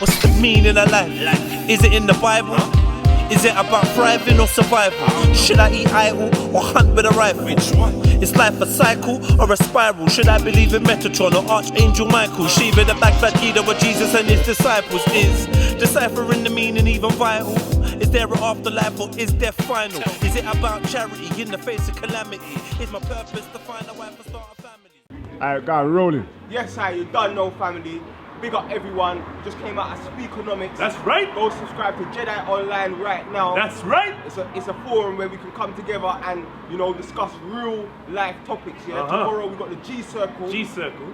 What's the meaning of life? Is it in the Bible? Is it about thriving or survival? Should I eat idle or hunt with a rifle? Which one? Is life a cycle or a spiral? Should I believe in Metatron or Archangel Michael? Shiva the backfat leader of Jesus and his disciples. Is deciphering the meaning even vital? Is there an afterlife or is death final? Is it about charity in the face of calamity? Is my purpose to find a wife and start a family? Alright, go on, rolling. Yes, sir, you done know, family. Big up everyone. Just came out of Speakonomics. That's right. Go subscribe to Jedi Online right now. That's right. It's a forum where we can come together and, you know, discuss real life topics. Yeah. Tomorrow we got the G Circle.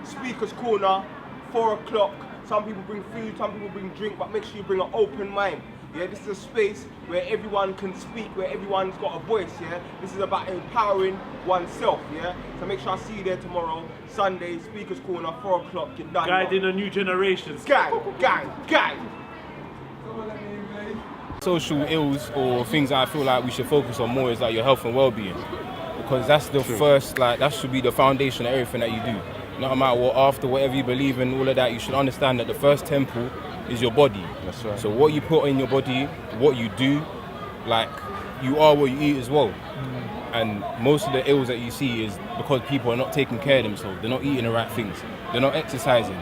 Speakers Corner, 4 o'clock. Some people bring food, some people bring drink, but make sure you bring an open mind. Yeah, this is a space where everyone can speak, where everyone's got a voice, yeah? This is about empowering oneself, yeah? So make sure I see you there tomorrow, Sunday, Speakers Corner, 4 o'clock, you're done. Guiding a new generation. Gang! Social ills or things that I feel like we should focus on more is like your health and well-being. Because that's the first, like, that should be the foundation of everything that you do. No matter what, after whatever you believe in, all of that, you should understand that the first temple is your body. That's right. So what you put in your body, what you do, like, you are what you eat as well. And most of the ills that you see is because people are not taking care of themselves. They're not eating the right things. They're not exercising.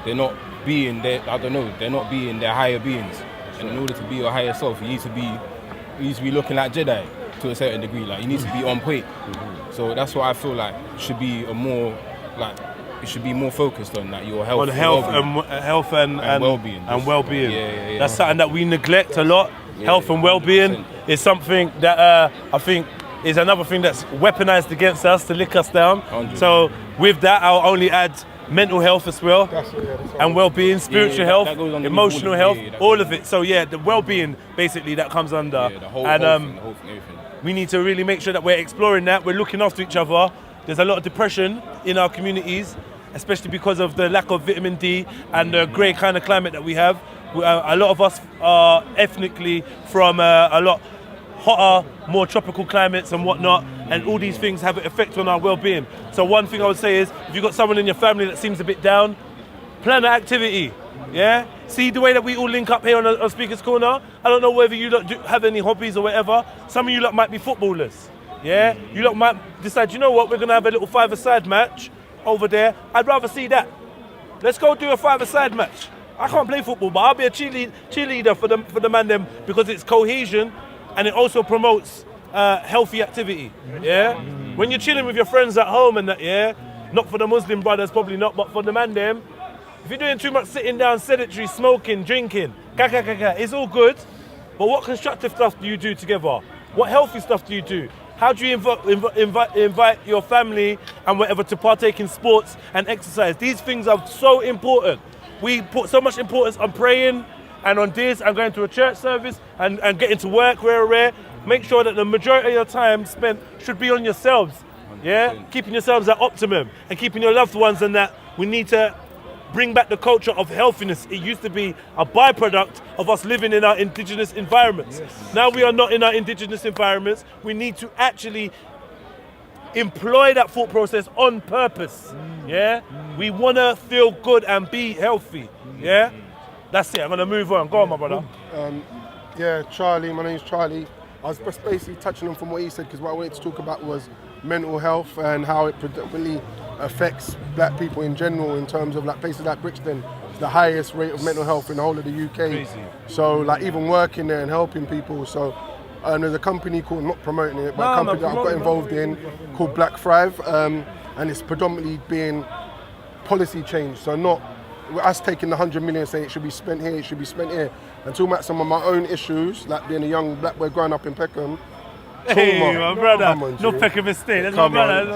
They're not being their, they're not being their higher beings. And in order to be your higher self, you need to be looking like Jedi to a certain degree. Like, you need to be on point. So that's what I feel like should be a more, like, it should be more focused on, like, your health. On health and well-being. And well-being. Yeah. That's something that we neglect a lot. Health and well-being 100%. is something that I think is another thing that's weaponized against us to lick us down. 100%. So with that, I'll only add mental health as well, and well-being, spiritual health, that goes under emotional all health, of it, all of it. So yeah, the well-being basically that comes under. Yeah, the whole and thing, everything. we need to really make sure that we're exploring that. We're looking after each other. There's a lot of depression in our communities, especially because of the lack of vitamin D and the grey kind of climate that we have. A lot of us are ethnically from a lot hotter, more tropical climates and whatnot, and all these things have an effect on our well-being. So one thing I would say is, if you've got someone in your family that seems a bit down, plan an activity, yeah? See the way that we all link up here on Speakers Corner? I don't know whether you lot have any hobbies or whatever. Some of you lot might be footballers, yeah? You lot might decide, you know what, we're gonna have a little five-a-side match over there. I'd rather see that. Let's go do a five-a-side match. I can't play football, but I'll be a cheerleader for the man them, because it's cohesion and it also promotes healthy activity. Yeah. When you're chilling with your friends at home and that, yeah, not for the Muslim brothers, probably not, but for the man them, if you're doing too much sitting down, sedentary, smoking, drinking, it's all good. But what constructive stuff do you do together? What healthy stuff do you do? How do you invite your family and whatever to partake in sports and exercise? These things are so important. We put so much importance on praying and on this and going to a church service and getting to work rare. Make sure that the majority of your time spent should be on yourselves. 100%. Yeah? Keeping yourselves at optimum and keeping your loved ones and that. We need to bring back the culture of healthiness. It used to be a byproduct of us living in our indigenous environments. Yes. Now we are not in our indigenous environments. We need to actually employ that thought process on purpose. Yeah? We want to feel good and be healthy. Yeah? That's it. I'm going to move on. Go on, my brother. Yeah, Charlie. My name's Charlie. I was just basically touching on from what he said, because what I wanted to talk about was mental health and how it predominantly affects black people in general, in terms of like places like Brixton. It's the highest rate of mental health in the whole of the UK. Crazy. So like even working there and helping people. So there's a company called, not promoting it, but a company that I've got involved in called Black Thrive, and it's predominantly being policy change. So not us taking the 100 million saying it should be spent here, it should be spent here, and talking about some of my own issues, like being a young black boy growing up in Peckham. Hey, my brother, no Peckham Estate, that's my brother.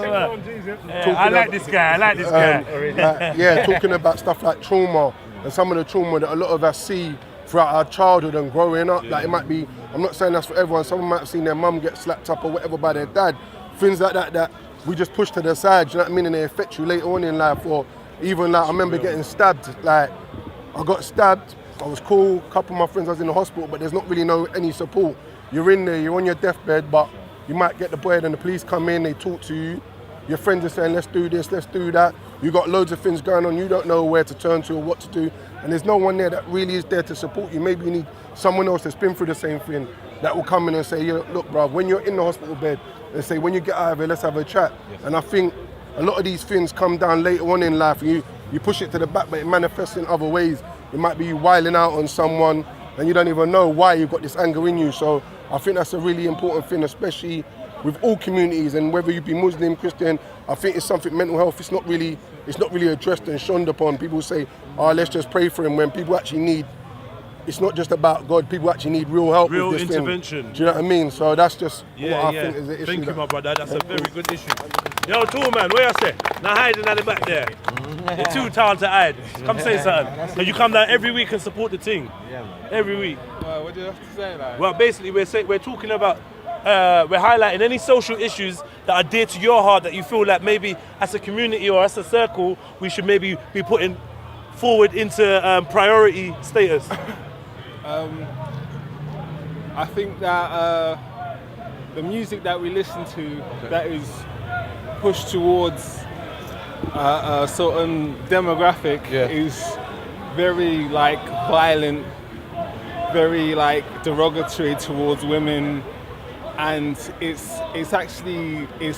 I like this guy, yeah, talking about stuff like trauma and some of the trauma that a lot of us see throughout our childhood and growing up. Like, it might be, I'm not saying that's for everyone, someone might have seen their mum get slapped up or whatever by their dad, things like that we just push to the side, you know what I mean, and they affect you later on in life. Or even like, I remember getting stabbed, like I got stabbed, I was cool, a couple of my friends, I was in the hospital, but there's not really any support. You're in there, you're on your deathbed, but you might get the boy and the police come in, they talk to you, your friends are saying, let's do this, let's do that. You got loads of things going on, you don't know where to turn to or what to do. and there's no one there that really is there to support you. Maybe you need someone else that's been through the same thing that will come in and say, yeah, look, bruv, when you're in the hospital bed, and say, when you get out of it, let's have a chat. Yes. And I think a lot of these things come down later on in life, and you push it to the back, but it manifests in other ways. It might be you wilding out on someone, and you don't even know why you've got this anger in you. So I think that's a really important thing, especially with all communities, and whether you be Muslim, Christian, I think it's something, mental health, it's not really addressed and shunned upon. People say, oh, let's just pray for him, when people actually need, it's not just about God, people actually need real help real with this intervention thing. Do you know what I mean? So that's just what I think is the issue. Thank you, my brother, that's a very good issue. Yo, tall man, where you say? Now hiding at the back there. You're too talented to hide. Come say something. So you come down every week and support the team? Yeah, man. Every week. What do you have to say? Like? Well, basically, we're talking about, we're highlighting any social issues that are dear to your heart that you feel like maybe as a community or as a circle, we should maybe be putting forward into priority status. I think that the music that we listen to that is pushed towards a certain demographic is very like violent, very like derogatory towards women, and it's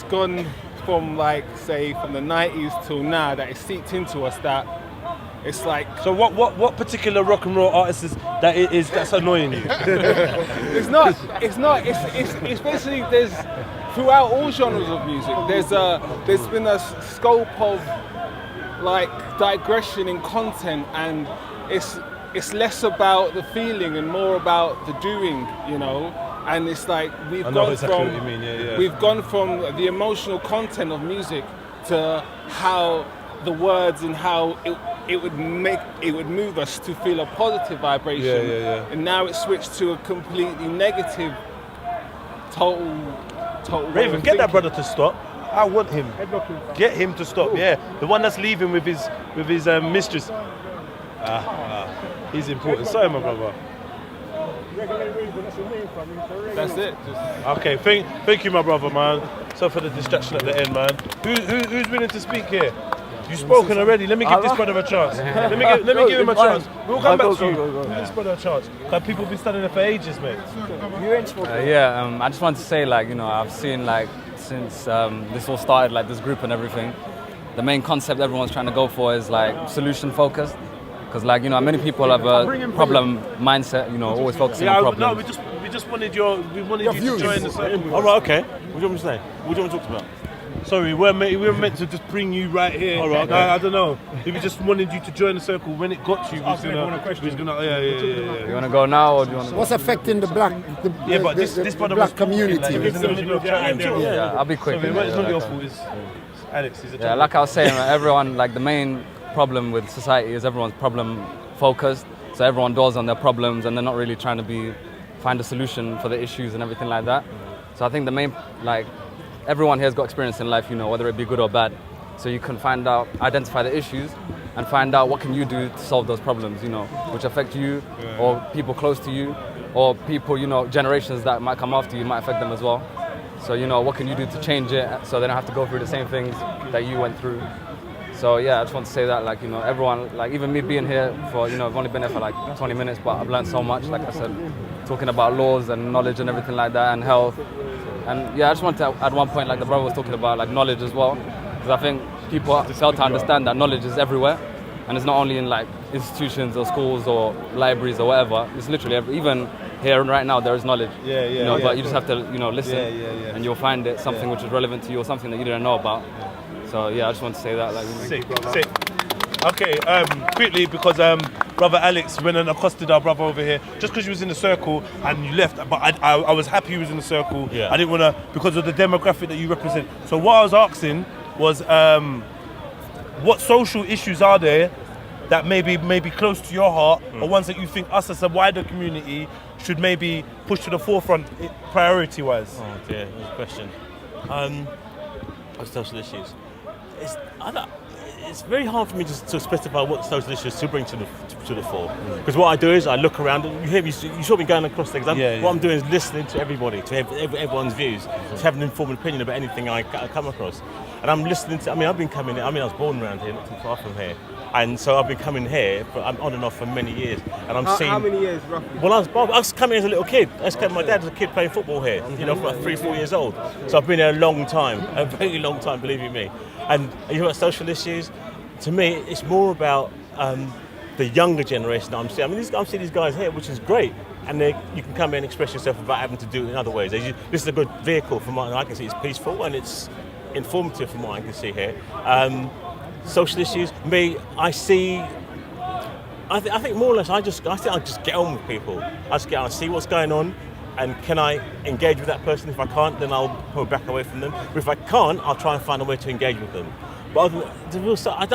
gone from like say from the 90s till now that it's seeped into us that it's like. So what particular rock and roll artist is that's annoying you? It's not. It's basically there's throughout all genres of music. There's been a scope of like digression in content, and it's less about the feeling and more about the doing, you know. And it's like we've gone from the emotional content of music to how the words and how it would move us to feel a positive vibration. And now it's switched to a completely negative, total. Raven, get that brother to stop. I want him. Get him to stop. Yeah, the one that's leaving with his mistress. He's important. Sorry, my brother. That's it. Okay, thank you, my brother, man. So for the distraction at the end, man. Who's willing to speak here? You've spoken already. Let me give this brother a chance. Let me give him a chance. We'll come back to you. Give this brother a chance. Because people have been standing there for ages, mate. I just wanted to say, like, you know, I've seen, like, since this all started, like, this group and everything, the main concept everyone's trying to go for is, like, solution focused. Because, like, you know, many people have a problem mindset, you know, always focusing on problems. No, we just wanted you to join the circle. All right, okay. What do you want me to say? What do you want to talk about? Sorry, we were meant to just bring you right here. All right, okay. I don't know. We just wanted you to join the circle. When it got to you, we was gonna. Yeah. You wanna go now, or do you wanna? What's affecting the black? This brother black community. I'll be quick. Sorry, it's not your fault. It's Alex. Yeah, like I was saying, everyone, like, the main problem with society is everyone's problem focused. So everyone dwells on their problems, and they're not really trying to find a solution for the issues and everything like that. So I think the main, like, everyone here has got experience in life, you know, whether it be good or bad. So you can identify the issues and find out what can you do to solve those problems, you know, which affect you or people close to you or people, you know, generations that might come after you might affect them as well. So, you know, what can you do to change it so they don't have to go through the same things that you went through? So yeah, I just want to say that, like, you know, everyone, like, even me being here for, you know, I've only been here for like 20 minutes, but I've learned so much, like I said, talking about laws and knowledge and everything like that, and health. And yeah, I just want to add one point, like the brother was talking about, like, knowledge as well, because I think people fail to understand that knowledge is everywhere, and it's not only in, like, institutions or schools or libraries or whatever. It's literally even here right now there is knowledge. You know, but you just have to, you know, listen, and you'll find it something which is relevant to you or something that you didn't know about. So yeah, I just want to say that. Like, Sick. Okay, quickly, because brother Alex went and accosted our brother over here, just because you was in the circle and you left, but I was happy you was in the circle. Yeah. I didn't want to, because of the demographic that you represent. So what I was asking was, what social issues are there that maybe close to your heart, or ones that you think us as a wider community should maybe push to the forefront priority-wise? Oh dear, that's a question. Social issues. It's very hard for me to specify what social issues to bring to the fore. Because what I do is I look around, and you saw me going across things. What I'm doing is listening to everybody, to everyone's views, to have an informed opinion about anything I come across. And I'm listening to, I've been coming, I was born around here, not too far from here. And so I've been coming here, but I'm on and off for many years, and I'm seeing. How many years roughly? Well, I was coming as a little kid. My dad was a kid playing football here, from like 3-4 years old. So I've been here a long time, a very long time, believe you me. And you know about social issues? To me, it's more about the younger generation that I'm seeing. I mean, I'm seeing these guys here, which is great. And you can come in and express yourself without having to do it in other ways. This is a good vehicle from what I can see. It's peaceful and it's informative from what I can see here. Social issues, I think more or less I just get on with people. I just get on, see what's going on, and can I engage with that person? If I can't, then I'll pull back away from them. But if I can't, I'll try and find a way to engage with them. But other than the real stuff,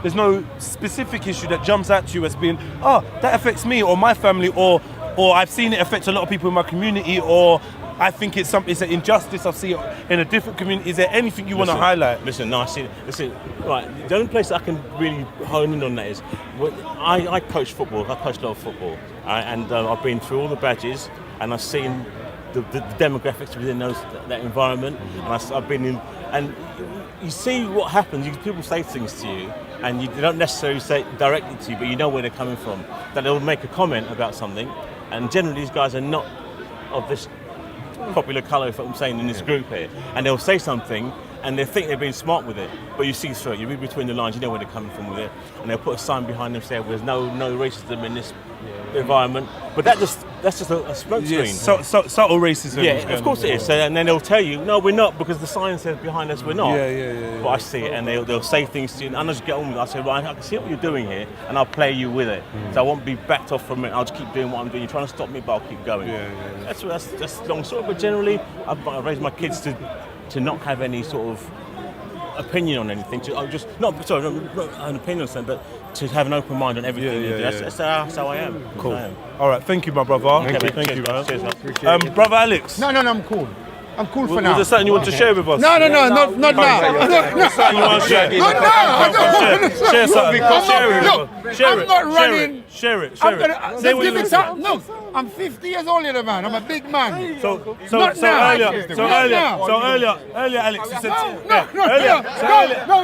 there's no specific issue that jumps at you as being, that affects me or my family, or I've seen it affect a lot of people in my community, or I think it's an injustice I see it in a different community. Is there anything you want to highlight? Listen, no, I see. Listen, right. The only place I can really hone in on that is, I coach football. I coach a lot of football, and I've been through all the badges, and I've seen the demographics within that environment, and I've been in, and you see what happens. People say things to you, and they don't necessarily say it directly to you, but you know where they're coming from. That they'll make a comment about something, and generally these guys are not of this popular colour, if I'm saying, in this group here, and they'll say something and they think they're being smart with it, but you see through it, you read between the lines, you know where they're coming from with it, and they'll put a sign behind them saying there's no racism in this environment, but that's just a smoke screen. Yes, subtle racism. Yeah, of course it is. And then they'll tell you, no, we're not, because the sign says behind us we're not. Yeah. But I see it, and they'll say things to you, and I just get on with it. I say, right, I can see what you're doing here, and I'll play you with it. So I won't be backed off from it. I'll just keep doing what I'm doing. You're trying to stop me, but I'll keep going. That's a long story. But generally, I've raised my kids to not have any sort of opinion on anything. Not an opinion on something, but to have an open mind on everything. That's how I am. Cool. I am. All right, thank you, my brother. Thank you, man. Cheers, man. Brother Alex. No, I'm cool. I'm cool for now. Was there something you want to share with us? No, not now. Something you want to share? Share something. I'm not running. Share it. Let's give it time. Look, I'm 50 years older than man. I'm a big man. So earlier, Alex, you said No,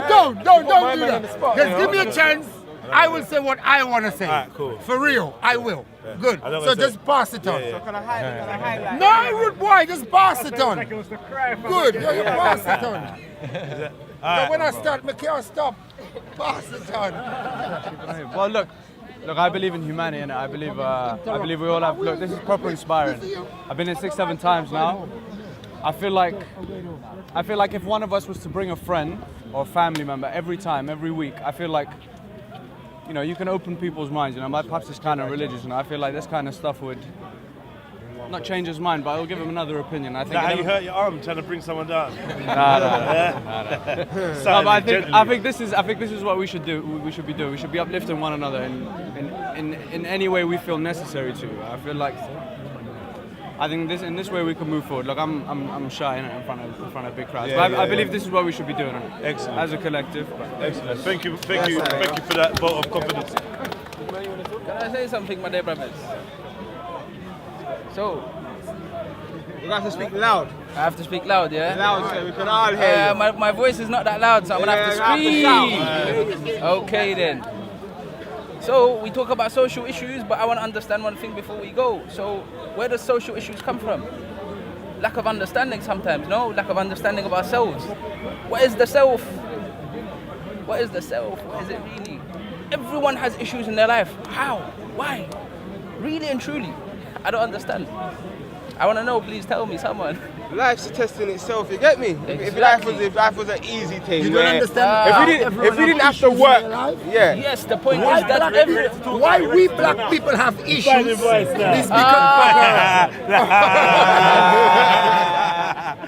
don't do that. Just give me a chance. I will say what I want to say. Alright, cool. For real, I will. Yeah. Good. So just pass it on. So can I highlight? No, rude boy, just pass it on. Good. You pass it on. So when I start, I can't stop. Pass it on. Well, look, I believe in humanity, and I believe we all have. Look, this is proper inspiring. I've been here 6-7 times now. I feel like if one of us was to bring a friend or a family member every week, I feel like, you can open people's minds. Perhaps it's kind of religious, and I feel like this kind of stuff would not change his mind, but it'll give him another opinion. I think. How you hurt your arm trying to bring someone down? I think this is what we should do. We should be doing. We should be uplifting one another in any way we feel necessary to. I think in this way we can move forward. Look, I'm shy in front of big crowds, but I believe this is what we should be doing. Excellent. As a collective. Excellent. Thank you for that vote of confidence. Can I say something, my dear brothers? So, You have to speak loud. I have to speak loud, yeah? Loud, so we can all hear you. My voice is not that loud, so I'm gonna have to scream. Okay then. So we talk about social issues, but I want to understand one thing before we go. So where does social issues come from? Lack of understanding sometimes, no? Lack of understanding of ourselves. What is the self? What is the self? What is it really? Everyone has issues in their life. How? Why? Really and truly. I don't understand. I want to know, please tell me, someone. Life's a test in itself, you get me? Exactly. If life was an easy thing. You don't understand. If you didn't have to work, yeah. Yes, the point is that Why we black people have issues is because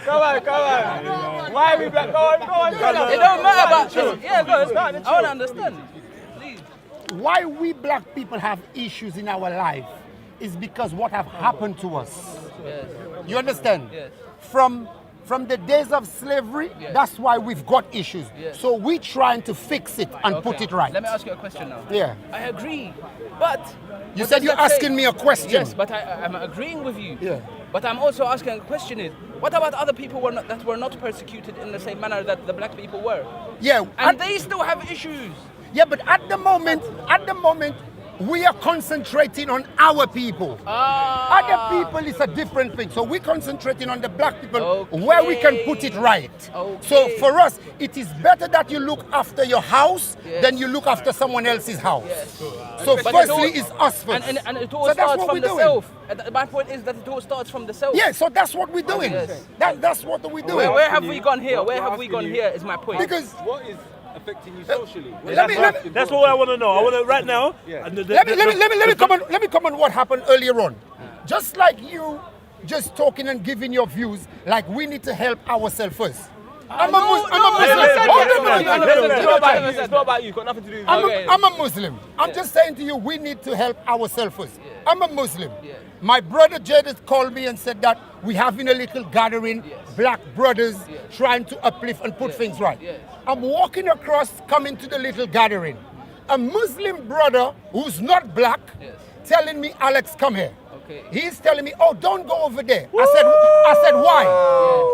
Come on. Why we black? Go on. it don't matter about this. Yeah, go on. I want to understand. Please. why we black people have issues in our life is because what have happened to us. Yes. You understand? Yes. From the days of slavery, yes. That's why we've got issues. Yes. So we're trying to fix it and put it right. Let me ask you a question now. Yeah. I agree, but... You said you're asking me a question. Yes, but I'm agreeing with you. Yeah. But I'm also asking a question is, what about other people that were not persecuted in the same manner that the black people were? Yeah. And they still have issues. Yeah, but at the moment, we are concentrating on our people. Other people is a different thing. So we're concentrating on the black people where we can put it right. So for us, it is better that you look after your house than you look after someone else's house. So firstly, it's us first. And it all starts from the self. My point is that it all starts from the self. Yeah, so that's what we're doing. That's what we're doing. Where have we gone here? Where have we gone here is my point. Because what is affecting you socially? That's what I want to know. I want to right now. Let me come on what happened earlier on. Just like you just talking and giving your views, like we need to help ourselves first. I'm a Muslim. It's not about you. It's got nothing to do with you. I'm a Muslim. I'm just saying to you, we need to help ourselves first. I'm a Muslim. My brother Jadis called me and said that we're having a little gathering, black brothers trying to uplift and put things right. I'm walking across, coming to the little gathering. A Muslim brother who's not black telling me, Alex, come here. He's telling me, oh, don't go over there. I said, why?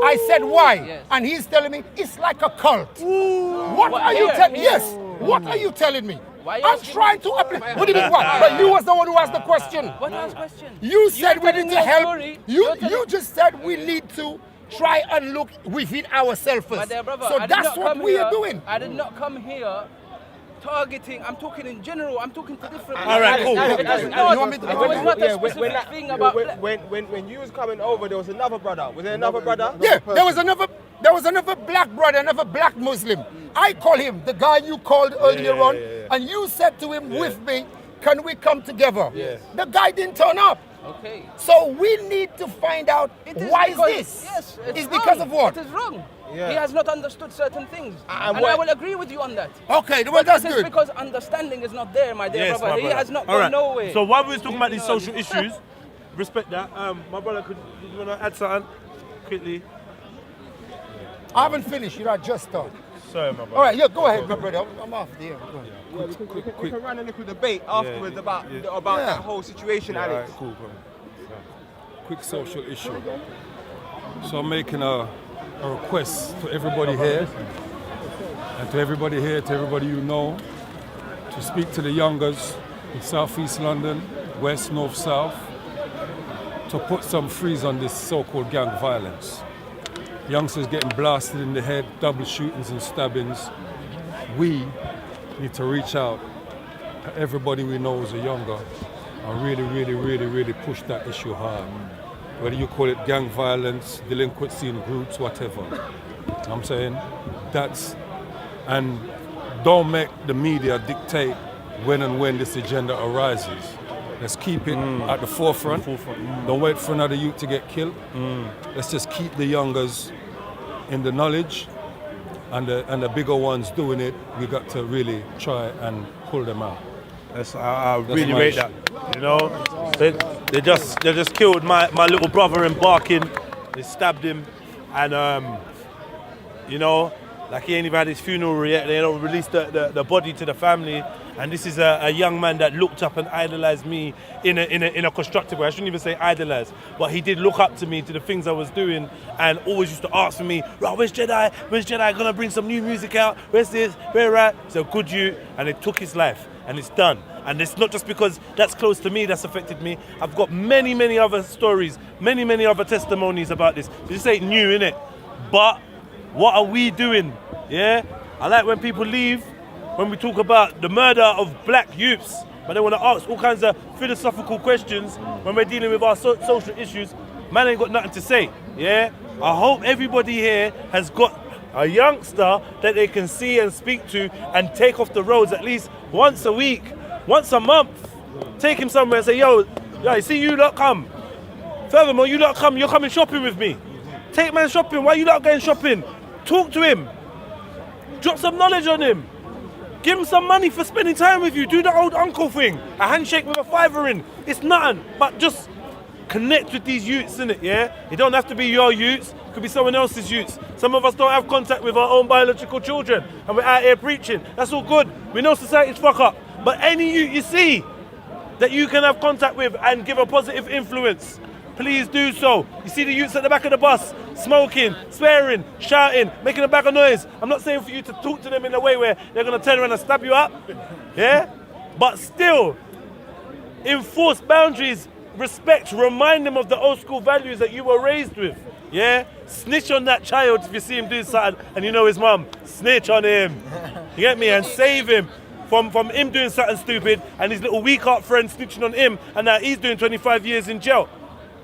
I said, why? And he's telling me, it's like a cult. What are you telling me? Yes. What are you telling me? I'm trying to uplift. What do you mean what? But you was the one who asked the question. What was the question? You said we need to help. You just said we need to try and look within ourselves first. So that's what we are doing. I did not come here targeting. I'm talking in general. I'm talking to different. All right, cool. You want me to? It's not a specific thing about. When you was coming over, there was another brother. Was there another brother? Yeah, there was another black brother, another black Muslim. I call him the guy you called earlier on, and you said to him with me, "Can we come together?" The guy didn't turn up. Okay. So we need to find out why is this? Yes, it's because of what? It is wrong. He has not understood certain things. And I will agree with you on that. Okay, well, that's good. Because understanding is not there, my dear brother. He has not gone nowhere. So while we was talking about these social issues, respect that. My brother, do you want to add something quickly? I haven't finished. You know, I just started. Sorry, my brother. All right, yeah, go ahead, my brother. I'm off there. We can run a little debate afterwards about that whole situation, Alex. Cool. Quick social issue. So I'm making a request to everybody here, and to everybody you know, to speak to the youngers in South East London, West, North, South, to put some freeze on this so-called gang violence. Youngsters getting blasted in the head, double shootings and stabbings. We need to reach out to everybody we know as a younger and really push that issue hard. Whether you call it gang violence, delinquency in groups, whatever. I'm saying and don't make the media dictate when this agenda arises. Let's keep it at the forefront. Don't wait for another youth to get killed. Let's just keep the youngers in the knowledge, and the bigger ones doing it. We got to really try and pull them out. I really rate that. You know, they just killed my little brother in Barking. They stabbed him, and you know, like he ain't even had his funeral yet. They don't release the body to the family. And this is a young man that looked up and idolized me in a constructive way. I shouldn't even say idolize, but he did look up to me, to the things I was doing, and always used to ask for me, right, where's Jedi? Where's Jedi gonna bring some new music out? Where's this? Where at? So good you, and it took his life, and it's done. And it's not just because that's close to me that's affected me. I've got many other stories, many other testimonies about this. This ain't new, innit? But what are we doing? Yeah? I like when people leave, when we talk about the murder of black youths, but they want to ask all kinds of philosophical questions when we're dealing with our social issues. Man ain't got nothing to say, yeah? I hope everybody here has got a youngster that they can see and speak to and take off the roads at least once a week, once a month. Take him somewhere and say, yo, you see you lot come. Furthermore, you lot come, you're coming shopping with me. Take man shopping, why you lot going shopping? Talk to him. Drop some knowledge on him. Give him some money for spending time with you. Do the old uncle thing. A handshake with a $5 in. It's nothing, but just connect with these youths, innit, yeah? It don't have to be your youths. It could be someone else's youths. Some of us don't have contact with our own biological children, and we're out here preaching. That's all good. We know society's fuck up. But any youth you see that you can have contact with and give a positive influence, please do so. You see the youths at the back of the bus, smoking, swearing, shouting, making a bag of noise. I'm not saying for you to talk to them in a way where they're going to turn around and stab you up, yeah? But still, enforce boundaries, respect, remind them of the old school values that you were raised with, yeah? Snitch on that child if you see him doing something and you know his mum. Snitch on him, you get me? And save him from him doing something stupid and his little weak-heart friend snitching on him and now he's doing 25 years in jail.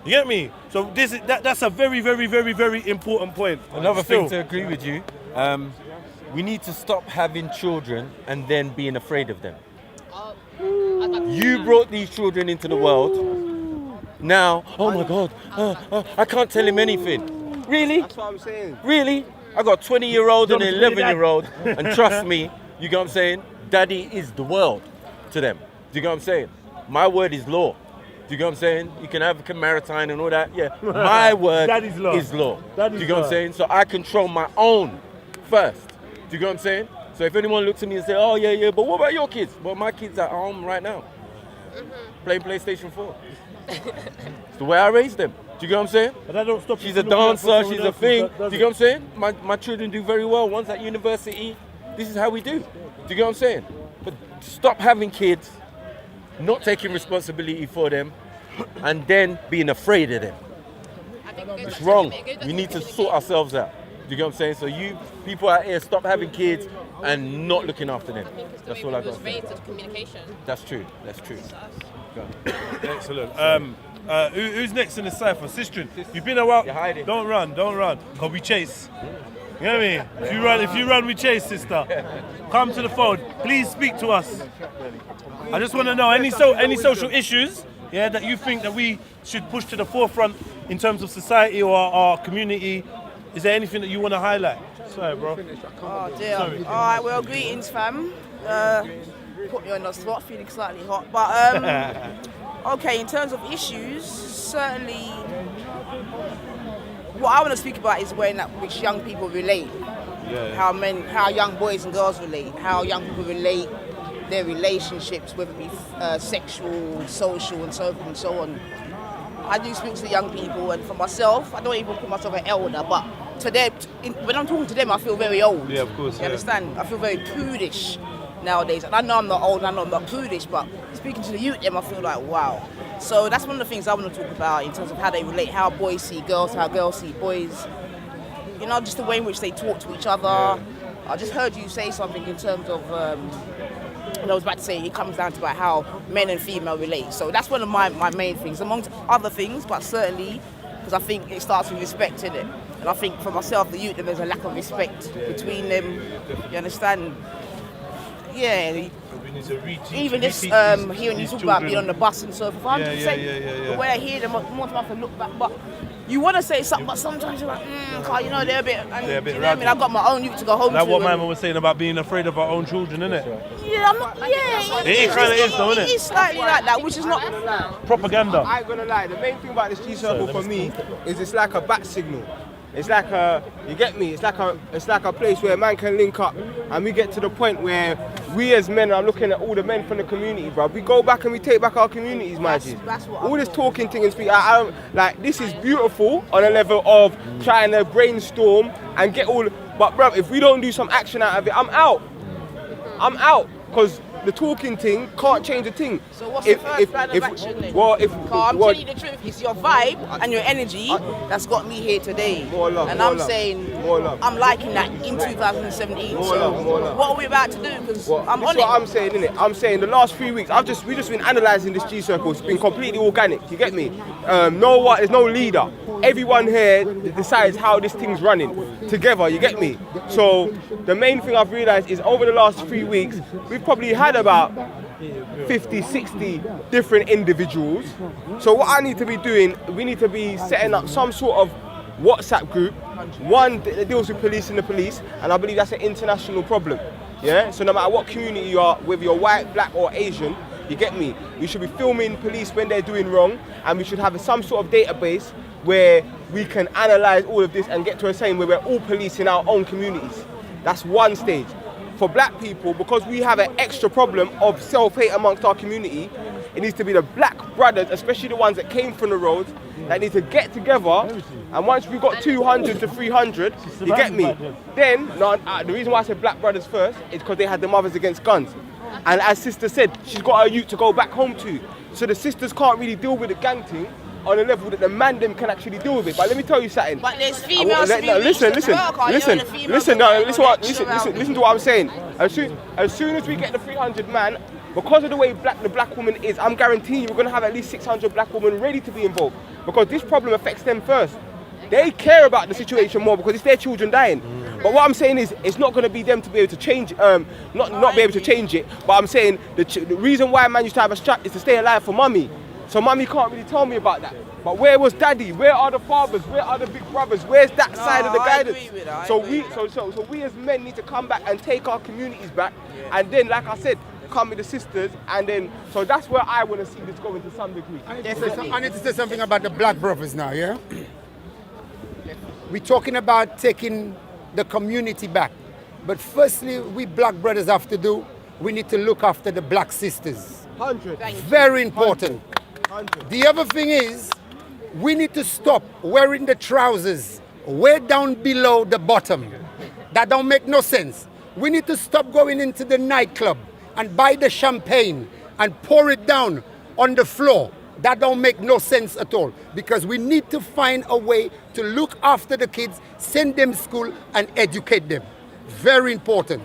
You get me? So that's a very, very, very, very important point. Another thing to agree with you, we need to stop having children and then being afraid of them. You brought these children into the world. Now, oh my God, I can't tell him anything. Really? That's what I'm saying. Really? I got a 20-year-old and an 11-year-old, and trust me, you get what I'm saying? Daddy is the world to them. Do you get what I'm saying? My word is law. Do you get what I'm saying? You can have maritime and all that. Yeah, my word is law. Do you get what I'm saying? So I control my own first. Do you get what I'm saying? So if anyone looks at me and say, oh yeah, but what about your kids? Well, my kids are at home right now, playing PlayStation 4. It's the way I raised them. Do you get what I'm saying? But that don't stop. She's a dancer, she's a thing. Do you get what I'm saying? My children do very well. One's at university. This is how we do. Do you get what I'm saying? But stop having kids, not taking responsibility for them, and then being afraid of them. It's wrong. We need to sort ourselves out. Do you get what I'm saying? So you people out here, stop having kids and not looking after them. That's all I got to say. Communication. That's true. Excellent. Who's next in the cypher? Sistren, you've been a while. You're hiding. Don't run. Because we chase. You know what I mean? If you run, we chase, sister. Come to the phone. Please speak to us. I just want to know any social issues, yeah, that you think that we should push to the forefront in terms of society or our community. Is there anything that you want to highlight? Sorry, bro. Oh dear. All right. Well, greetings, fam. Put me on the spot, feeling slightly hot, but okay. In terms of issues, certainly. What I want to speak about is which young people relate, how young boys and girls relate, how young people relate their relationships, whether it be sexual, social, and so forth and so on. I do speak to the young people, and for myself, I don't even call myself an elder, but to them, when I'm talking to them, I feel very old. Yeah, of course. You understand? I feel very prudish nowadays, and I know I'm not old, and I know I'm not prudish, but speaking to the youth, I feel like wow. So that's one of the things I want to talk about in terms of how they relate, how boys see girls, how girls see boys. You know, just the way in which they talk to each other. Yeah. I just heard you say something in terms of, I was about to say, it comes down to about how men and female relate. So that's one of my main things, amongst other things, but certainly, because I think it starts with respect, innit? And I think for myself, the youth, there's a lack of respect between them. You understand? Yeah. Even this, hearing you talk about being on the bus and so forth, 100%. The way I hear them, more time I have to look back, but you want to say something, but sometimes you're like, you know, they're a bit, you know what I mean? I've got my own youth to go home to. That's what Mama was saying about being afraid of our own children, innit? Yeah, I'm not, it kind of is though, innit? It is slightly like that, which is not propaganda. I ain't gonna lie, the main thing about this G-Circle for me is it's like a bat signal. It's like you get me? It's like a place where a man can link up, and we get to the point where we as men, I'm looking at all the men from the community, bro. We go back and we take back our communities, my G. All this talking thing and speak, like this is beautiful on a level of trying to brainstorm and get all. But bro, if we don't do some action out of it, I'm out. Because the talking thing can't change a thing. So what's the first plan of action then? I'm telling you the truth, it's your vibe and your energy that's got me here today. More love, and more I'm love, saying, more love. I'm liking that in 2017. More so love, more love. what are we about to do? Because I'm on it. What I'm saying, innit? I'm saying the last 3 weeks, we've just been analysing this G-Circle. It's been completely organic, you get me? There's no leader. Everyone here decides how this thing's running together, you get me? So the main thing I've realised is over the last 3 weeks, we've probably had about 50, 60 different individuals. So what I need to be doing, we need to be setting up some sort of WhatsApp group, one that deals with policing the police, and I believe that's an international problem. Yeah. So no matter what community you are, whether you're white, black, or Asian, you get me. We should be filming police when they're doing wrong, and we should have some sort of database where we can analyse all of this and get to a saying where we're all policing our own communities. That's one stage. For black people, because we have an extra problem of self-hate amongst our community, It needs to be the black brothers, especially the ones that came from the roads, that need to get together. And once we got 200 to 300, you get me? Then, the reason why I said black brothers first is because they had the Mothers Against Guns. And as sister said, she's got her youth to go back home to. So the sisters can't really deal with the gang thing on a level that the man them can actually deal with it. But let me tell you something. But there's females listen to what I'm saying. As soon as we get the 300 man, because of the way the black woman is, I'm guaranteeing you we're going to have at least 600 black women ready to be involved. Because this problem affects them first. They care about the situation more because it's their children dying. But what I'm saying is, it's not going to be them to be able to change, not be able to change it. But I'm saying the reason why a man used to have a strap is to stay alive for mummy. So mummy can't really tell me about that. But where was daddy? Where are the fathers? Where are the big brothers? Where's that side of the guidance? So we as men need to come back and take our communities back. And then, like I said, come with the sisters, and then, so that's where I want to see this going to some degree. I need to say something about the black brothers now, yeah? We're talking about taking the community back. But firstly, we black brothers have to do, we need to look after the black sisters. 100. Very important. 100. The other thing is, we need to stop wearing the trousers way down below the bottom. That don't make no sense. We need to stop going into the nightclub and buy the champagne and pour it down on the floor. That don't make no sense at all, because we need to find a way to look after the kids, send them to school and educate them. Very important.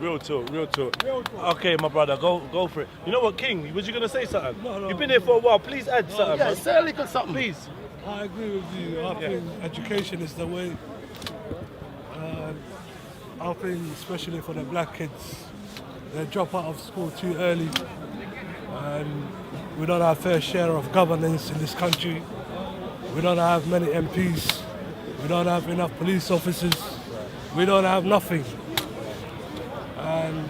Real talk, real talk. Okay, my brother, go for it. You know what, King, was you going to say something? No. You've been here for a while, please add something. Yeah, man. say a little something. Please. I agree with you. I think education is the way. I think especially for the black kids, they drop out of school too early. And we don't have fair share of governance in this country. We don't have many MPs. We don't have enough police officers. We don't have nothing. And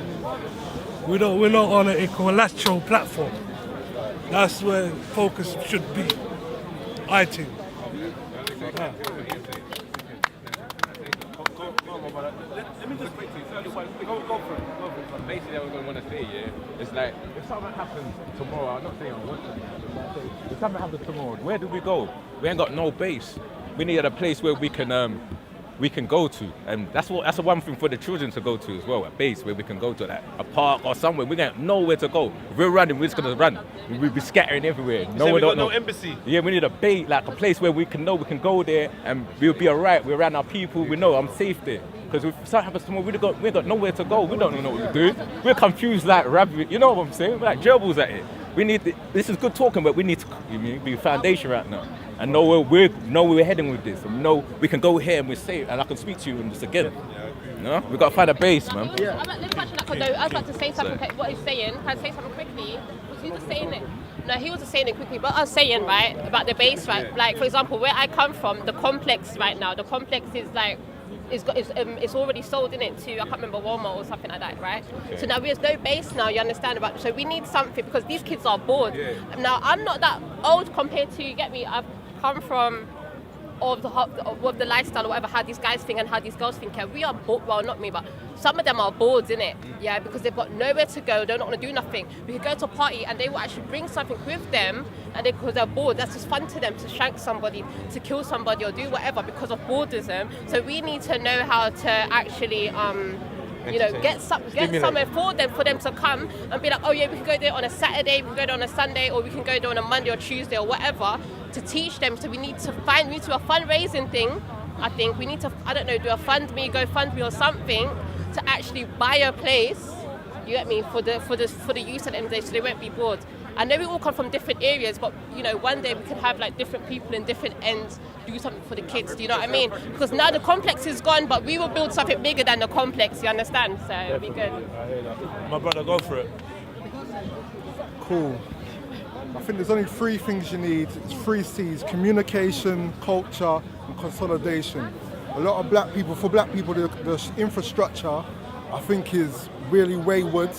we're not on an equilateral platform. That's where focus should be, I think. Yeah. Let me just wait to you. Go for it. Basically, what I want to say, yeah, it's like, if something happens tomorrow, I'm not saying I want to, but if something happens tomorrow, where do we go? We ain't got no base. We need a place where we can go to, and that's the one thing for the children to go to as well, a base where we can go to, like a park or somewhere. We got nowhere to go. If we're running, we're just gonna run. We'll be scattering everywhere. We got no embassy. Yeah, we need a base, like a place where we can know we can go there and we'll be alright. We're around our people. We know I'm safe there. Because if something happens tomorrow, we got nowhere to go. We don't know what to do. We're confused like rabbit. You know what I'm saying? We're like gerbils at it. This is good talking, but we need to be foundation right now. And know where we're heading with this. And know we can go here and we're safe. And I can speak to you and just again. No? We've got to find a base, man. Yeah. Let me touch on that, because I was about to say something. What he's saying, can I say something quickly? Was he just saying it? No, he wasn't saying it quickly, but I was saying, right, about the base, right? Like, for example, where I come from, the complex right now, the complex is like, it's already sold in it to, I can't remember, Walmart or something like that, right? Okay. So now there's no base now, you understand about, so we need something, because these kids are bored. Yeah. Now, I'm not that old compared to, you get me, I've come from of the lifestyle or whatever, how these guys think and how these girls think. We are bored, well, not me, but some of them are bored, innit? Yeah, because they've got nowhere to go, they don't want to do nothing. We could go to a party and they will actually bring something with them, and because they're bored, that's just fun to them, to shank somebody, to kill somebody or do whatever because of boredom. So we need to know how to actually get somewhere for them to come and be like, oh yeah, we can go there on a Saturday, we can go there on a Sunday, or we can go there on a Monday or Tuesday or whatever, to teach them. So we need to do a fundraising thing. I think we need to, I don't know, do a GoFundMe or something to actually buy a place, you get me, for the youth at the end of the day, so they won't be bored. I know we all come from different areas, but one day we can have like different people in different ends do something for the kids. Do you know what I mean? Because now the complex is gone, but we will build something bigger than the complex. You understand? So it'll be good. I hear that. My brother, go for it. Cool. I think there's only three things you need. It's 3 C's: communication, culture, and consolidation. A lot of black people, the infrastructure, I think, is really wayward.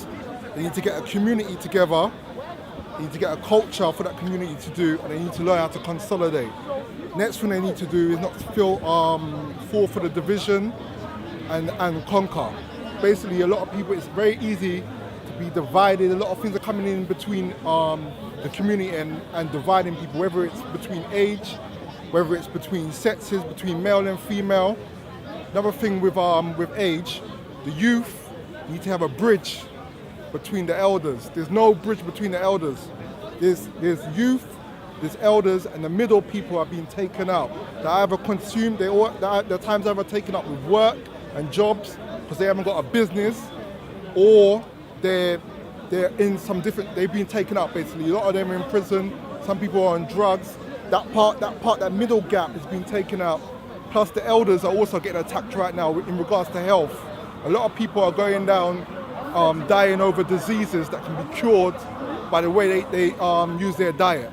They need to get a community together. They need to get a culture for that community to do, and they need to learn how to consolidate. Next thing they need to do is not fall for the division and conquer. Basically, a lot of people, it's very easy to be divided. A lot of things are coming in between the community and dividing people, whether it's between age, whether it's between sexes, between male and female. Another thing with age, the youth need to have a bridge between the elders. There's no bridge between the elders. There's youth, there's elders, and the middle people are being taken out. They're either consumed, their time's either taken up with work and jobs because they haven't got a business, or they're in some different, they've been taken out basically. A lot of them are in prison, some people are on drugs. That middle gap has been taken out. Plus the elders are also getting attacked right now in regards to health. A lot of people are going down, dying over diseases that can be cured by the way they use their diet.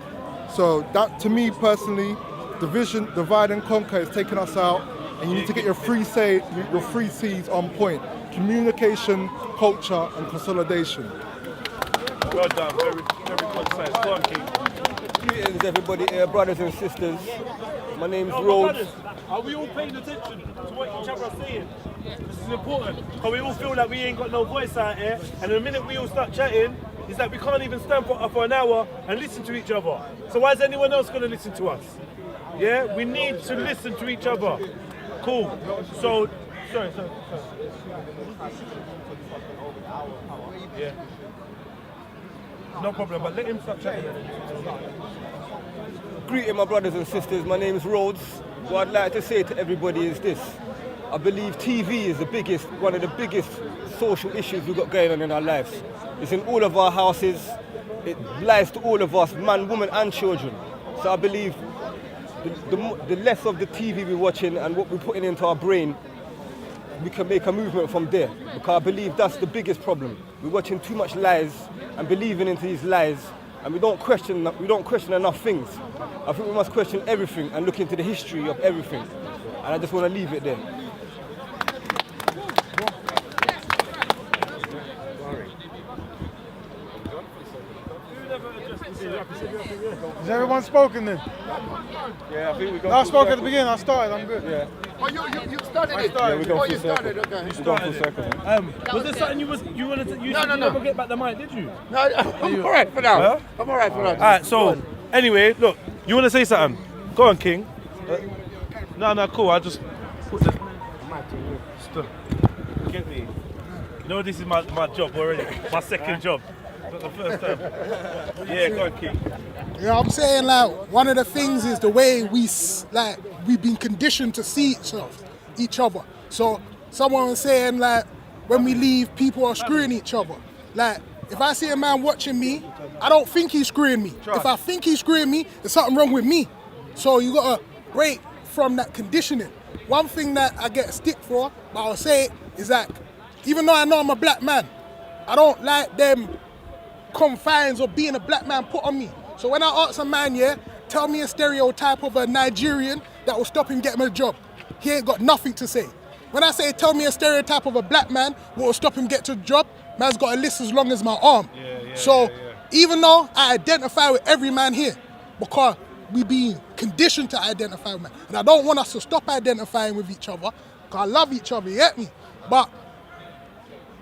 So that, to me personally, division, divide and conquer is taking us out, and you need to get your three C's on point: communication, culture, and consolidation. Well done, very concise. Go on, King. Greetings, everybody here, brothers and sisters. My name's No, Rhodes. brothers, are we all paying attention to what each other are saying? This is important, because we all feel like we ain't got no voice out here, and the minute we all start chatting, it's like we can't even stand for an hour and listen to each other. So why is anyone else going to listen to us? Yeah, we need to listen to each other. Cool. So, sorry. Yeah. No problem, but let him start chatting. Greeting, my brothers and sisters. My name's Rhodes. What I'd like to say to everybody is this. I believe TV is one of the biggest social issues we've got going on in our lives. It's in all of our houses. It lies to all of us, man, woman, and children. So I believe the less of the TV we're watching and what we're putting into our brain, we can make a movement from there. Because I believe that's the biggest problem. We're watching too much lies and believing into these lies, and we don't question enough things. I think we must question everything and look into the history of everything. And I just want to leave it there. Has everyone spoken then? Yeah, I think we got. No, I spoke at the beginning. I started. I'm good. Yeah. Oh, you started it? Yeah, we Oh, you started, okay. We got full circle. Was there something you wanted to? You No. never get back the mic, did you? No, I'm all right for now. Huh? I'm all right for now. All right. So anyway, look, you want to say something? Go on, King. No, cool. I just put the. Get me. You know, this is my job already. My second job. Not the first time. Yeah, go on, King. Yeah, I'm saying like one of the things is the way we've been conditioned to see each other. So someone was saying like when we leave, people are screwing each other. Like if I see a man watching me, I don't think he's screwing me. If I think he's screwing me, there's something wrong with me. So you gotta break from that conditioning. One thing that I get a stick for, but I'll say it, is that even though I know I'm a black man, I don't like them confines of being a black man put on me. So when I ask a man, tell me a stereotype of a Nigerian that will stop him getting a job, he ain't got nothing to say. When I say tell me a stereotype of a black man what will stop him get to a job, man's got a list as long as my arm. Even though I identify with every man here, because we be conditioned to identify with man, and I don't want us to stop identifying with each other, because I love each other, you get me? But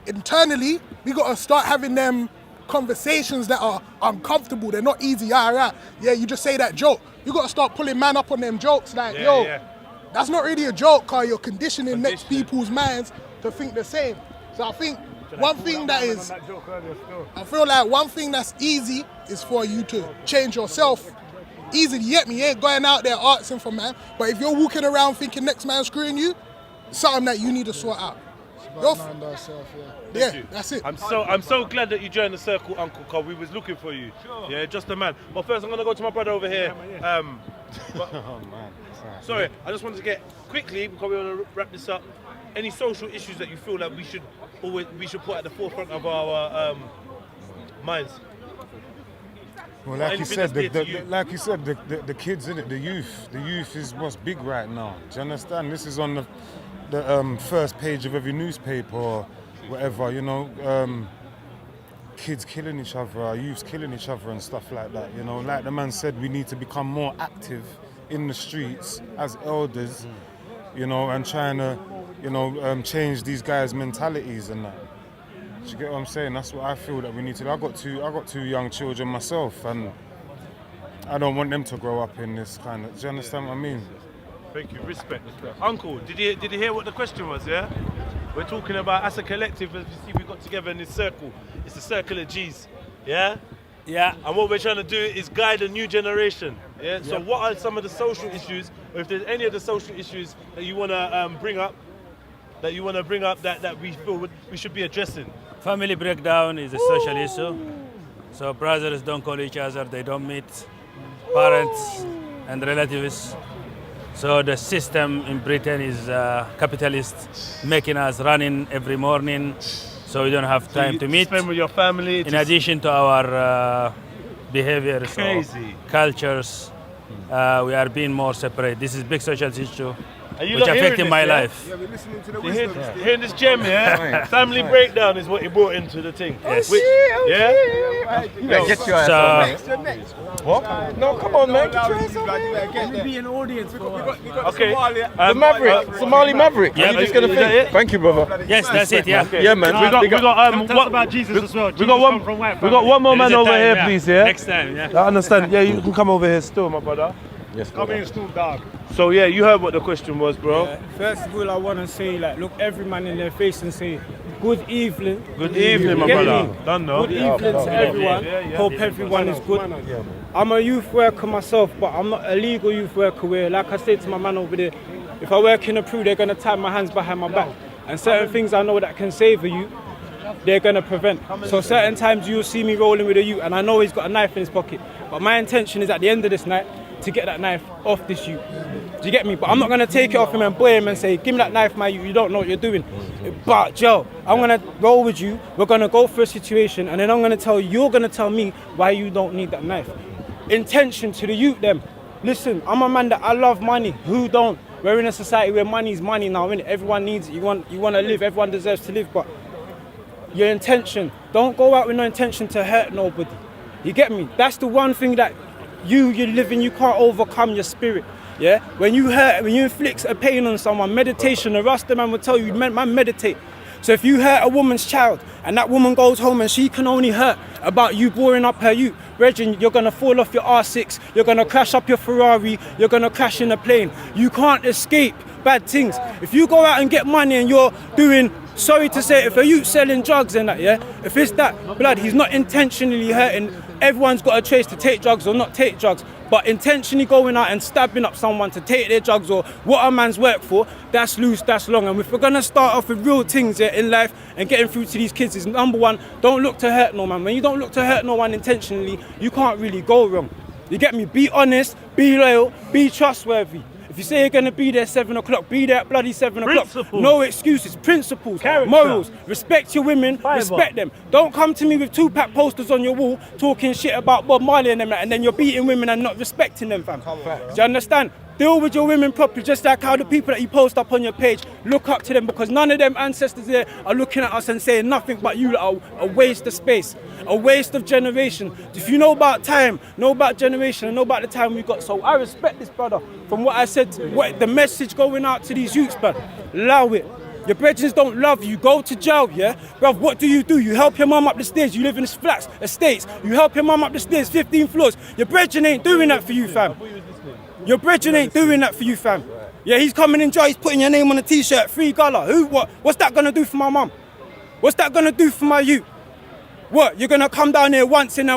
internally, we got to start having them conversations that are uncomfortable. They're not easy. Yeah, you just say that joke. You got to start pulling man up on them jokes like, that's not really a joke, because you're conditioning next people's minds to think the same. So I think one thing that is, I feel like one thing that's easy is for you to change yourself. Easy, you get me? You ain't going out there asking for man, but if you're walking around thinking next man's screwing you, it's something that you need to sort out. Yeah, that's it. I'm so glad that you joined the circle, Uncle Cole. We was looking for you. Sure. Yeah, just a man. But first, I'm gonna go to my brother over here. Sorry, I just wanted to get quickly, because we want to wrap this up. Any social issues that you feel like we should put at the forefront of our minds? Well, like you said, the kids in it, the youth is what's big right now. Do you understand? This is on the first page of every newspaper or whatever, you know. Kids killing each other, youths killing each other and stuff like that, you know. Like the man said, we need to become more active in the streets as elders, you know, and trying to, you know, change these guys' mentalities and that. Do you get what I'm saying? That's what I feel that we need to do. I got two young children myself, and I don't want them to grow up in this kind of. Do you understand what I mean? Thank you, respect. Uncle, did you hear what the question was, yeah? We're talking about, as a collective, as you see, we got together in this circle. It's a circle of G's, yeah? Yeah. And what we're trying to do is guide a new generation, yeah? So what are some of the social issues, or if there's any of the social issues that you want to bring up, that we feel we should be addressing? Family breakdown is a social issue. So brothers don't call each other, they don't meet, parents and relatives. So the system in Britain is capitalist, making us running every morning, so we don't have time to meet. Spend with your family. In addition to our behaviors or cultures, we are being more separate. This is a big social issue, which affecting my life. Yeah, we're listening to the You wisdom. hearing this gem, yeah? Family breakdown is what he brought into the thing. Yes. Yeah? Get your ass on, mate. What? No, come on, man. Get your ass on, man. We'll be an audience for Okay. The Maverick, Somali Maverick. Yeah, Are you just gonna think? Thank you, brother. Yes, that's it, yeah. Yeah, man. We got Tell us about Jesus as well. We got one more man over here, please, yeah? Next time, yeah. I understand. Yeah, you can come over here still, my brother. Yes, Come in, Snoop Dogg. So yeah, you heard what the question was, bro. Yeah. First of all, I want to say, like, look every man in their face and say, good evening. Good evening, my Get brother. me? Done now. Good evening to everyone. Hope everyone is good. I'm a youth worker myself, but I'm not a legal youth worker where, like I said to my man over there, if I work in a crew, they're going to tie my hands behind my back. And certain things I know that can save you, they're going to prevent. So certain times you'll see me rolling with a youth and I know he's got a knife in his pocket. But my intention is at the end of this night to get that knife off this youth. Do you get me? But I'm not going to take it off him and blame him and say, give me that knife, my youth, you don't know what you're doing. But Joe, I'm going to roll with you, we're going to go through a situation and then I'm going to tell you, you're going to tell me why you don't need that knife. Intention to the youth them. Listen, I'm a man that I love money. Who don't? We're in a society where money is money now, innit? Everyone needs it. You want to live, everyone deserves to live, but your intention, don't go out with no intention to hurt nobody. You get me? That's the one thing that you live in, you can't overcome your spirit. Yeah? When you inflict a pain on someone, meditation, the Rasta man will tell you, man, meditate. So if you hurt a woman's child and that woman goes home and she can only hurt about you boring up her youth, Reggie, you're going to fall off your R6, you're going to crash up your Ferrari, you're going to crash in a plane. You can't escape bad things. If you go out and get money and you're doing, sorry to say, if a youth selling drugs and that, yeah, if it's that, blood, he's not intentionally hurting. Everyone's got a choice to take drugs or not take drugs, but intentionally going out and stabbing up someone to take their drugs or what a man's work for, that's loose, that's long. And if we're going to start off with real things in life and getting through to these kids is number one, don't look to hurt no man. When you don't look to hurt no one intentionally, you can't really go wrong. You get me? Be honest, be loyal, be trustworthy. If you say you're going to be there 7 o'clock, be there at bloody 7 o'clock. No excuses, principles, morals. Respect your women, respect them. Don't come to me with 2-pack posters on your wall talking shit about Bob Marley and them, and then you're beating women and not respecting them, fam. Do you understand? Deal with your women properly, just like how the people that you post up on your page, look up to them, because none of them ancestors there are looking at us and saying nothing but you are a waste of space, a waste of generation. If you know about time, know about generation, and know about the time we got. So I respect this brother. From what I said, what the message going out to these youths, but allow it. Your brethren don't love you, go to jail, yeah? Bruv, what do? You help your mum up the stairs, you live in flats, estates, you help your mum up the stairs, 15 floors. Your brethren ain't doing that for you, fam. Your brethren ain't doing that for you, fam. Yeah, he's coming in jail, he's putting your name on a t-shirt, free gala. What's that gonna do for my mum? What's that gonna do for my youth? What, you're gonna come down here once in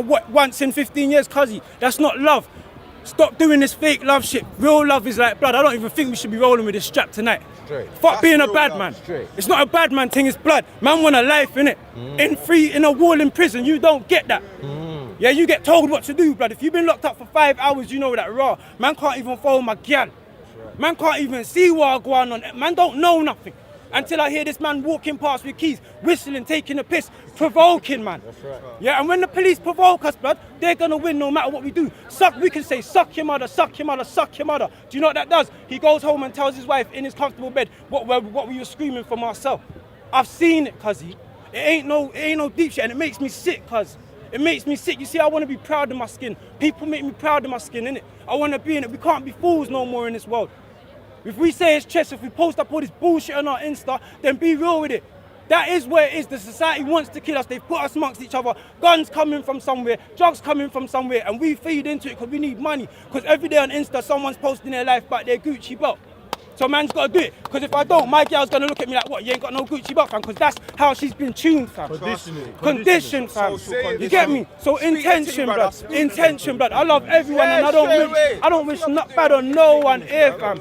15 years, cuzzy? That's not love. Stop doing this fake love shit. Real love is like blood. I don't even think we should be rolling with this strap tonight. Fuck being a bad man. It's not a bad man thing, it's blood. Man want a life, innit? In a wall in prison, you don't get that. Yeah, you get told what to do, blood. If you've been locked up for 5 hours, you know that raw. Man can't even follow my gal. Man can't even see what's going on. Man don't know nothing. Until I hear this man walking past with keys, whistling, taking a piss, provoking, man. That's right. Yeah, and when the police provoke us, blood, they're gonna win no matter what we do. We can say, suck your mother, suck your mother, suck your mother. Do you know what that does? He goes home and tells his wife in his comfortable bed what we were screaming from ourselves. I've seen it, cuzzy. It ain't no deep shit, and it makes me sick, cuz. It makes me sick. You see, I want to be proud of my skin. People make me proud of my skin, innit? I want to be in it. We can't be fools no more in this world. If we say it's chess, if we post up all this bullshit on our Insta, then be real with it. That is where it is. The society wants to kill us. They've put us amongst each other. Guns coming from somewhere, drugs coming from somewhere, and we feed into it because we need money. Because every day on Insta, someone's posting their life about their Gucci belt. So man's got to do it. Because if I don't, my girl's going to look at me like, what, you ain't got no Gucci belt, fam? Because that's how she's been tuned, fam. Conditioned, fam. You get me? So intention, blood. Intention, blood. I love everyone and I don't wish not bad on no one here, fam.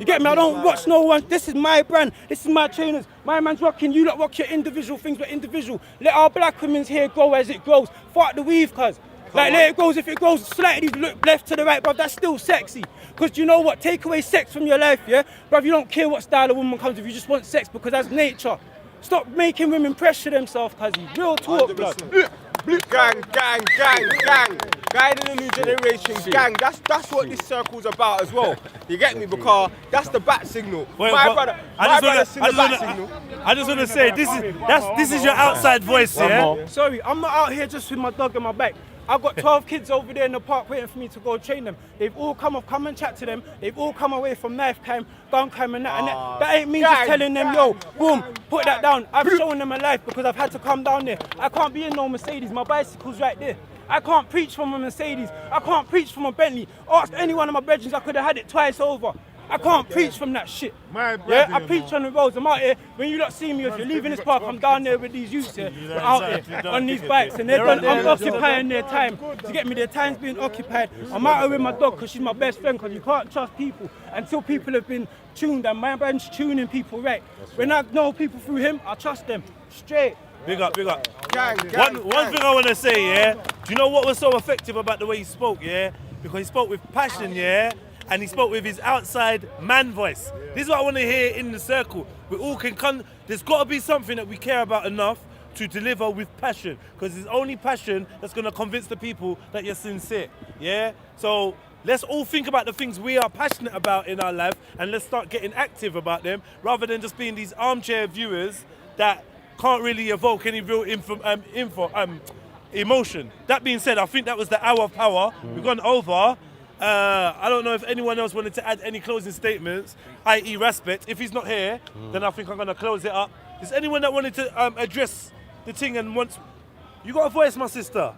You get me? I don't watch no one. This is my brand. This is my trainers. My man's rocking. You lot rock your individual things, but individual. Let our black women's hair grow as it grows. Fuck the weave, cuz. Like, let it grow. If it grows slightly look left to the right, bruv, that's still sexy. Because you know what? Take away sex from your life, yeah? Bruv, you don't care what style of woman comes with. You just want sex because that's nature. Stop making women pressure themselves, cuz. Real talk, blood. Gang. Guiding the new generation, gang. That's what this circle's about as well. You get me? Because that's the bat signal. My brother sing the bat signal. I just want to say, this is your outside voice, yeah? Sorry, I'm not out here just with my dog on my back. I've got 12 kids over there in the park waiting for me to go train them. They've all come and chat to them. They've all come away from knife crime, gun crime and that. And that ain't me just telling them, yo, boom, put that down. I've shown them a life because I've had to come down there. I can't be in no Mercedes. My bicycle's right there. I can't preach from a Mercedes. I can't preach from a Bentley. Ask any one of my brethren, I could have had it twice over. I can't preach from that shit. Yeah, I preach on the roads. I'm out here. When you lot see me, if you're leaving this park, I'm down there with these youths here. We're out here on these bikes, and I'm occupying their time. To get me, their time's being occupied. I'm out here with my dog because she's my best friend. Because you can't trust people until people have been tuned, and my brand's tuning people right. When I know people through him, I trust them straight. Big up. Gang. One thing I want to say, yeah. Do you know what was so effective about the way he spoke, yeah? Because he spoke with passion, yeah. And he spoke with his outside man voice. This is what I want to hear in the circle. We all can come. There's got to be something that we care about enough to deliver with passion, because it's only passion that's going to convince the people that you're sincere. Yeah. So let's all think about the things we are passionate about in our life, and let's start getting active about them, rather than just being these armchair viewers that can't really evoke any real emotion. That being said, I think that was the hour of power. We've gone over. I don't know if anyone else wanted to add any closing statements, i.e. respect. If he's not here, then I think I'm going to close it up. Is anyone that wanted to address the thing and wants... You got a voice, my sister.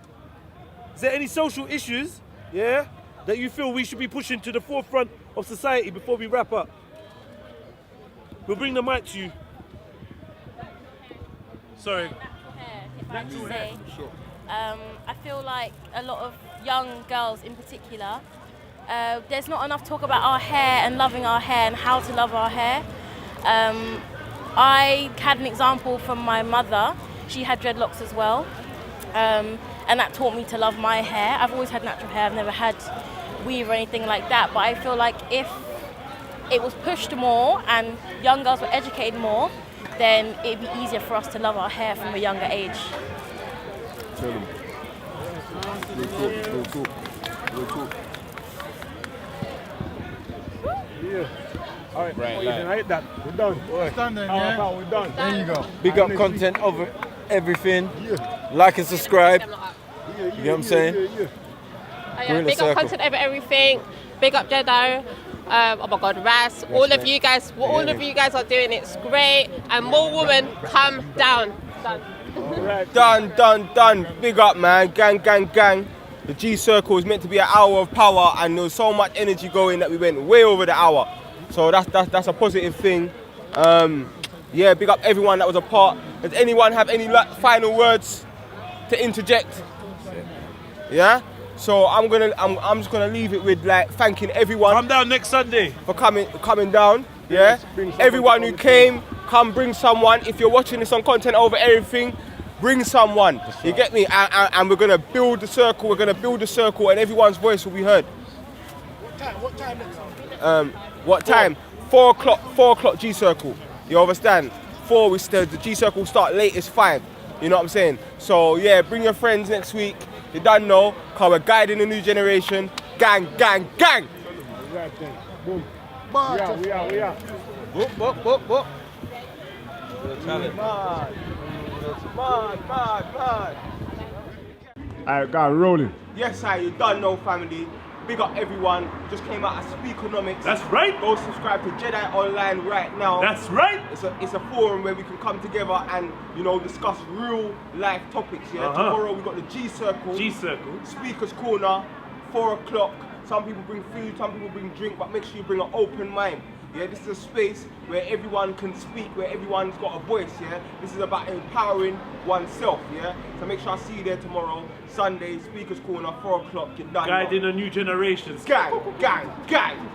Is there any social issues, yeah, that you feel we should be pushing to the forefront of society before we wrap up? We'll bring the mic to you. Sorry. If I may say, I feel like a lot of young girls in particular, there's not enough talk about our hair and loving our hair and how to love our hair. I had an example from my mother. She had dreadlocks as well, and that taught me to love my hair. I've always had natural hair. I've never had weave or anything like that, but I feel like if it was pushed more and young girls were educated more, then it'd be easier for us to love our hair from a younger age. Yeah. All right, Right, you can hit that. We're done. We're done then, yeah? We're done. There you go. Big up content over everything. Like and subscribe. You know what I'm saying? We're in a Big up circle. content over everything. Big up Jedi. Oh my God, Raz. All of you guys, what all of you guys are doing, it's great. And more women, come down. Done. Done. Big up, man. Gang. The G Circle is meant to be an hour of power, and there was so much energy going that we went way over the hour. So that's a positive thing. Yeah, big up everyone that was a part. Does anyone have any final words to interject? Yeah. So I'm just gonna leave it with like thanking everyone. Come down next Sunday for coming down. Yeah. Everyone who came, come bring someone. If you're watching this on content over everything, bring someone. You get me? And we're gonna build the circle. We're gonna build the circle, and everyone's voice will be heard. What time next time? What time? 4 o'clock. 4 o'clock G Circle. You understand? 4. The G Circle will start latest 5. You know what I'm saying? So yeah, bring your friends next week. You don't know, cause we're guiding the new generation. Gang. Right then. Boom. We are. Boop. Mad. Alright, guys, rolling. Yes, you done know, family. Big up everyone. Just came out of Speakonomics. That's right. Go subscribe to Jedi Online right now. That's right. It's a forum where we can come together and, you know, discuss real life topics. Yeah. Tomorrow we got the G-Circle. Speakers Corner, 4 o'clock. Some people bring food, some people bring drink, but make sure you bring an open mind. Yeah, this is a space where everyone can speak, where everyone's got a voice, yeah? This is about empowering oneself, yeah? So make sure I see you there tomorrow, Sunday, Speakers Corner, 4 o'clock, you're done. Guiding a new generation. Gang, gang, gang!